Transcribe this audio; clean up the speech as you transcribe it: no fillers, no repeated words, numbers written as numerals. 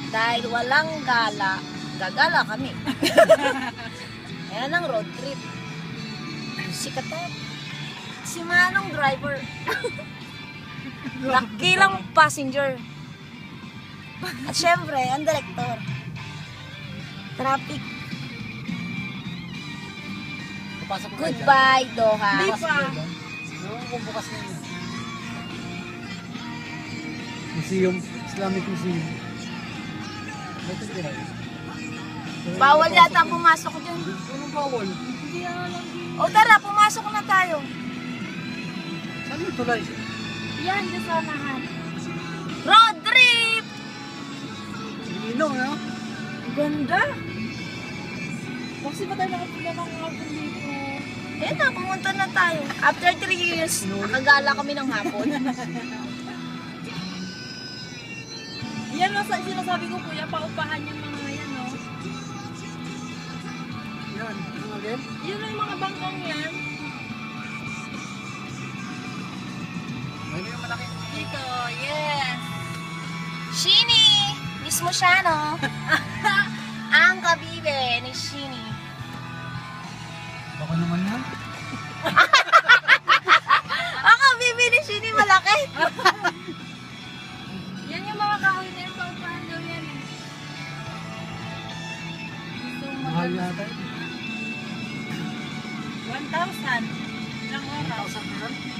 Dahil walang gala, gagala kami. Ayan ang road trip. Si Katep. Si Manong driver. Nakilang passenger. At syempre, ang director. Traffic. Papasok ko kayo dyan. Goodbye, Doha. Di Papasok pa. kayo dyan. Ewan ko bukas na yun. Museum. Islamic Museum. Ito tira yun. Bawal yata pumasok dyan. Anong bawal? Hindi alam din. O tara, pumasok na tayo. Saan yung tulay? Yan, dyan sa unahan. Road trip! Ilong, no? Ang ganda. Kasi ba tayo nakapila ng hapon dito? Eh na, pumunta na tayo. After 3 years, nakagala kami ng hapon. Yan o, sinasabi ko kuya, paupahan yung mga yan o. Yan. Ano again? Yun yung mga bangkong yan. May yung malaki. Dito, yes. Shini! Mismo siya, no? Ang kabibe ni Shini. Baka naman yan. Ang kabibe ni Shini malaki. Yan yung mga kahoy na yung paupahan daw yan eh. So, Mahal yata. 1,000 lang oras. 1,000 na yan.